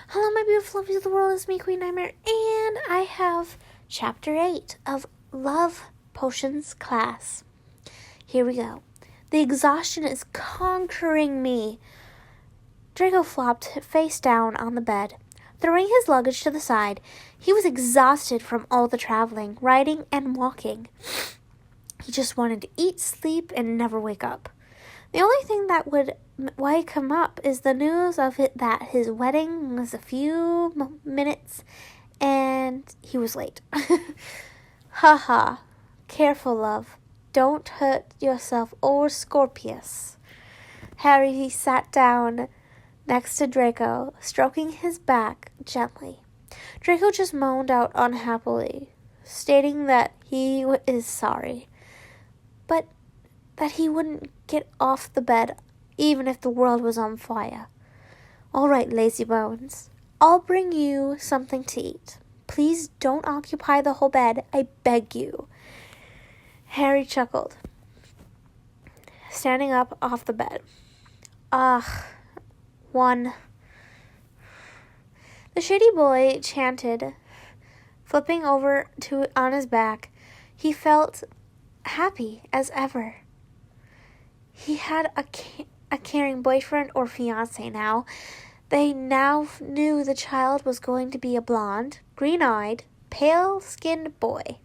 Hello, my beautiful lovelies of the world. It's me, Queen Nightmare, and I have Chapter 8 of Love Potions class. Here we go. The exhaustion is conquering me. Draco flopped face down on the bed, throwing his luggage to the side. He was exhausted from all the traveling, riding, and walking. He just wanted to eat, sleep, and never wake up. The only thing that would wake him up is the news of it that his wedding was a few minutes and he was late. Haha. Careful, love. Don't hurt yourself or Scorpius. Harry sat down next to Draco, stroking his back gently. Draco just moaned out unhappily, stating that he is sorry, but that he wouldn't get off the bed even if the world was on fire. All right, lazy bones. I'll bring you something to eat. Please don't occupy the whole bed, I beg you. Harry chuckled, standing up off the bed. One. The shady boy chanted, flipping over on his back. He felt happy as ever. He had a caring boyfriend or fiancé now. They now knew the child was going to be a blonde, green-eyed, pale-skinned boy.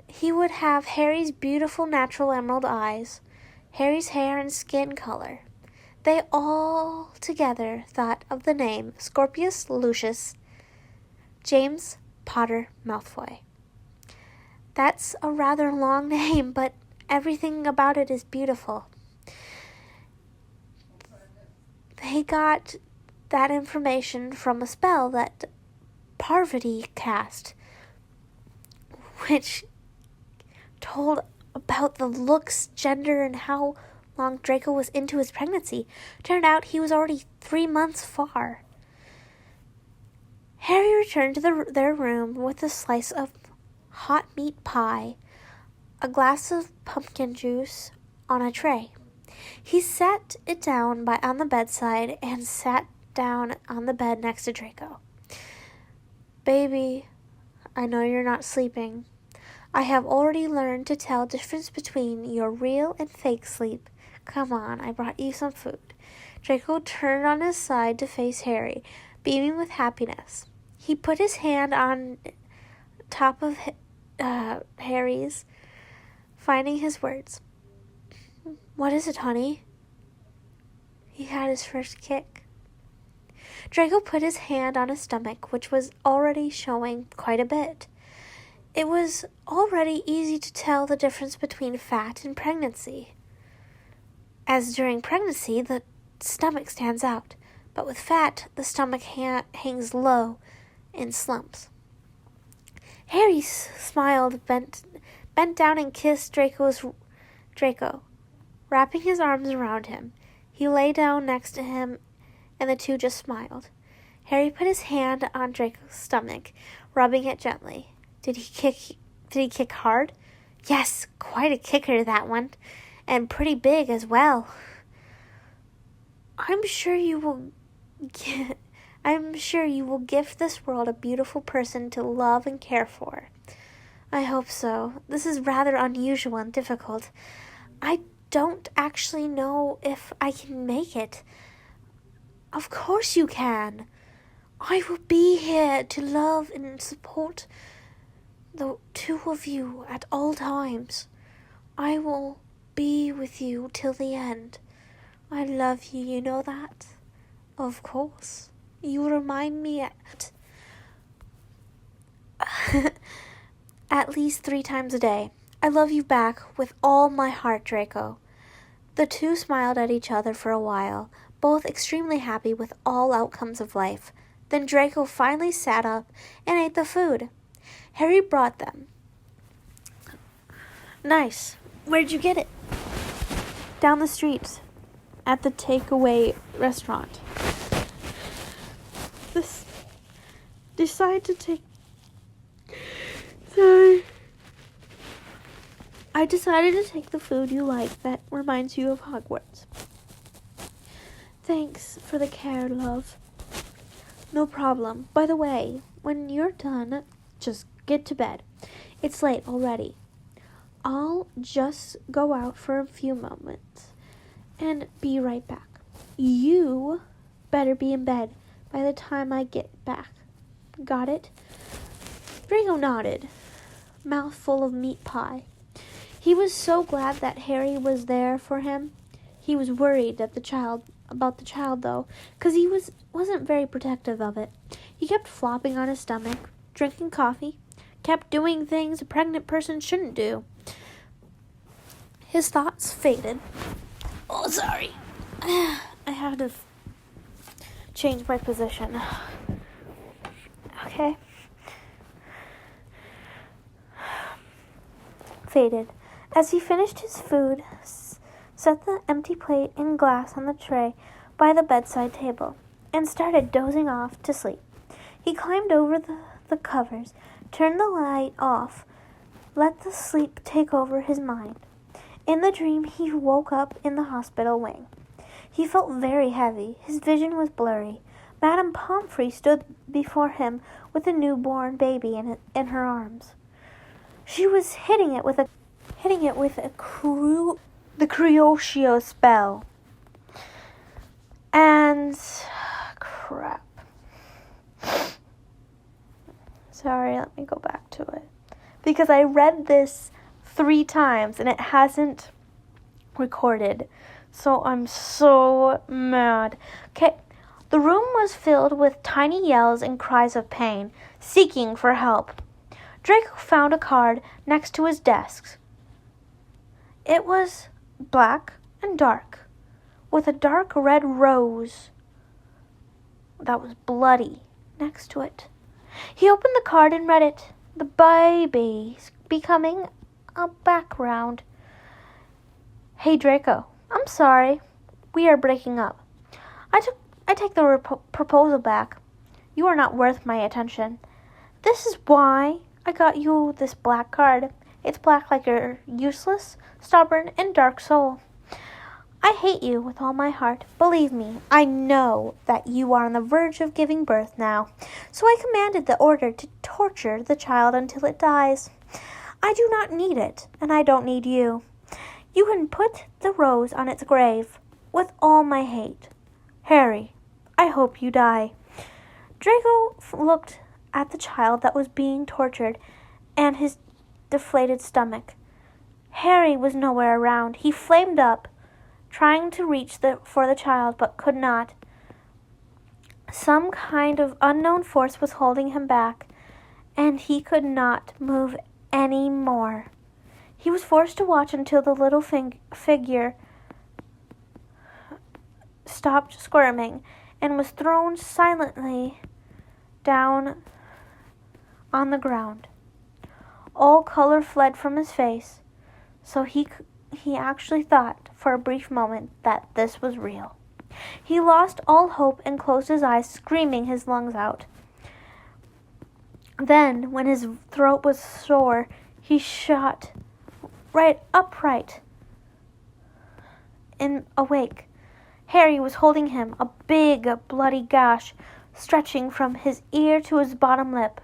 He would have Harry's beautiful natural emerald eyes, Harry's hair and skin color. They all together thought of the name Scorpius Lucius James Potter Malfoy. That's a rather long name, but everything about it is beautiful. They got that information from a spell that Parvati cast, which told about the looks, gender, and how long Draco was into his pregnancy. Turned out he was already 3 months far. Harry returned to their room with a slice of hot meat pie, a glass of pumpkin juice on a tray. He set it down on the bedside and sat down on the bed next to Draco. Baby, I know you're not sleeping. I have already learned to tell the difference between your real and fake sleep. Come on, I brought you some food. Draco turned on his side to face Harry, beaming with happiness. He put his hand on top of Harry's, finding his words. What is it, honey? He had his first kick. Draco put his hand on his stomach, which was already showing quite a bit. It was already easy to tell the difference between fat and pregnancy, as during pregnancy the stomach stands out, but with fat the stomach hangs low in slumps. Harry smiled, bent down and kissed Draco, wrapping his arms around him. He lay down next to him, and the two just smiled. Harry put his hand on Draco's stomach, rubbing it gently. Did he kick hard? Yes, quite a kicker, that one, and pretty big as well. I'm sure you will gift this world a beautiful person to love and care for. I hope so. This is rather unusual and difficult. I don't actually know if I can make it. Of course you can. I will be here to love and support the two of you at all times. I will be with you till the end. I love you, you know that? Of course. You remind me at least 3 times a day. I love you back with all my heart, Draco. The two smiled at each other for a while, both extremely happy with all outcomes of life. Then Draco finally sat up and ate the food. Harry brought them. Nice. Where'd you get it? Down the street, at the takeaway restaurant. I decided to take the food you like that reminds you of Hogwarts. Thanks for the care, love. No problem. By the way, when you're done, just get to bed. It's late already. I'll just go out for a few moments and be right back. You better be in bed by the time I get back. Got it? Draco nodded, mouth full of meat pie. He was so glad that Harry was there for him. He was worried about the child though, because he wasn't very protective of it. He kept flopping on his stomach, drinking coffee, kept doing things a pregnant person shouldn't do. His thoughts faded. Oh, sorry. I had to change my position. Okay. Faded. As he finished his food, set the empty plate and glass on the tray by the bedside table, and started dozing off to sleep. He climbed over the covers, turned the light off, let the sleep take over his mind. In the dream, he woke up in the hospital wing. He felt very heavy. His vision was blurry. Madame Pomfrey stood before him with a newborn baby in her arms. She was hitting it with the Crucio spell. And crap. Sorry, let me go back to it. Because I read this 3 times and it hasn't recorded. So I'm so mad. Okay, the room was filled with tiny yells and cries of pain, seeking for help. Draco found a card next to his desk. It was black and dark, with a dark red rose that was bloody next to it. He opened the card and read it. The baby's becoming a background. Hey, Draco, I'm sorry. We are breaking up. I take the proposal back. You are not worth my attention. This is why I got you this black card. It's black like your useless, stubborn, and dark soul. I hate you with all my heart. Believe me, I know that you are on the verge of giving birth now. So I commanded the order to torture the child until it dies. I do not need it, and I don't need you. You can put the rose on its grave with all my hate. Harry, I hope you die. Draco looked at the child that was being tortured and his deflated stomach. Harry was nowhere around. He flamed up, trying to reach for the child, but could not. Some kind of unknown force was holding him back, and he could not move any more. He was forced to watch until the little figure stopped squirming and was thrown silently down on the ground. All color fled from his face, so he actually thought for a brief moment that this was real. He lost all hope and closed his eyes, screaming his lungs out. Then, when his throat was sore, he shot right upright and awake. Harry was holding him, a big, bloody gash stretching from his ear to his bottom lip.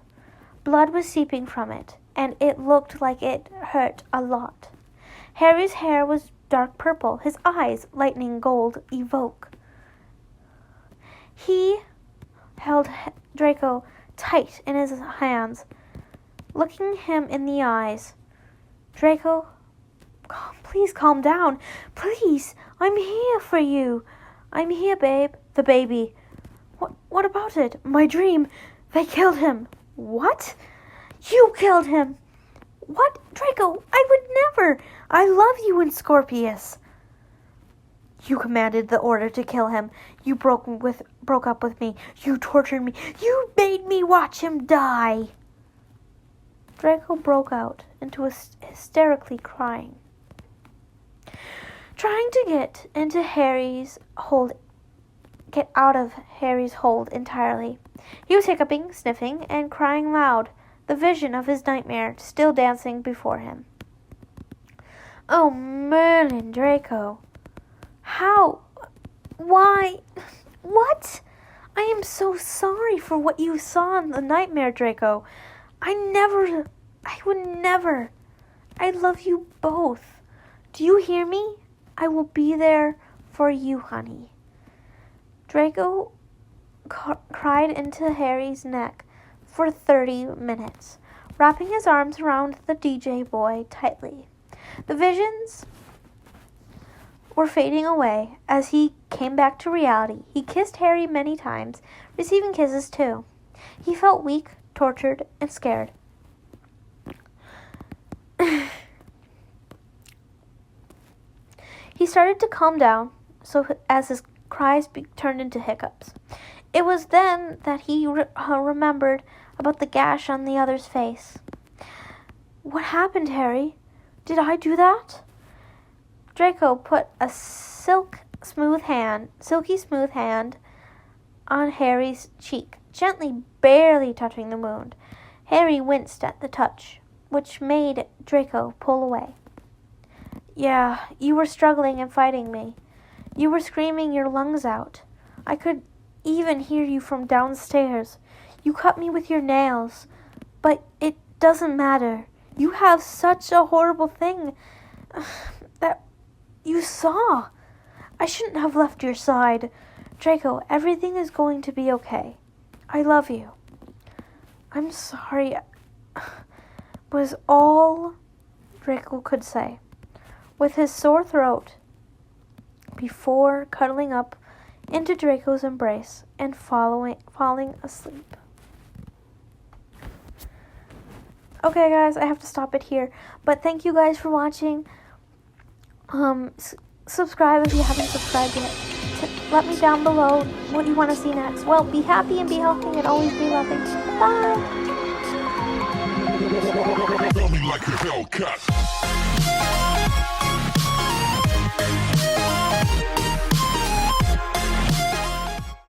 Blood was seeping from it, and it looked like it hurt a lot. Harry's hair was dark purple, his eyes lightning gold evoke. He held Draco tight in his hands, looking him in the eyes. Draco, please calm down. Please, I'm here for you. I'm here, babe. The baby. What about it? My dream. They killed him. What? You killed him. What? Draco, I would never. I love you and Scorpius. You commanded the order to kill him. You broke up with me. You tortured me. You made me watch him die. Draco broke out into hysterically crying, trying to get out of Harry's hold entirely. He was hiccuping, sniffing, and crying loud, the vision of his nightmare still dancing before him. Oh, Merlin, Draco, how Why? What? I am so sorry for what you saw in the nightmare, Draco. I would never. I love you both. Do you hear me? I will be there for you, honey. Draco cried into Harry's neck for 30 minutes, wrapping his arms around the DJ boy tightly. The visions were fading away as he came back to reality. He kissed Harry many times, receiving kisses too. He felt weak, tortured, and scared. He started to calm down as his cries turned into hiccups. It was then that he remembered about the gash on the other's face. What happened, Harry? Did I do that? Draco put a silky smooth hand on Harry's cheek, gently, barely touching the wound. Harry winced at the touch, which made Draco pull away. Yeah, you were struggling and fighting me. You were screaming your lungs out. I could even hear you from downstairs. You cut me with your nails, but it doesn't matter. You have such a horrible thing that you saw. I shouldn't have left your side. Draco, everything is going to be okay. I love you. I'm sorry, was all Draco could say, with his sore throat, before cuddling up into Draco's embrace and falling asleep. Okay, guys, I have to stop it here. But thank you guys for watching. Subscribe if you haven't subscribed yet. Let me down below what you want to see next. Well, be happy and be healthy and always be loving. Bye! Like a Hellcat.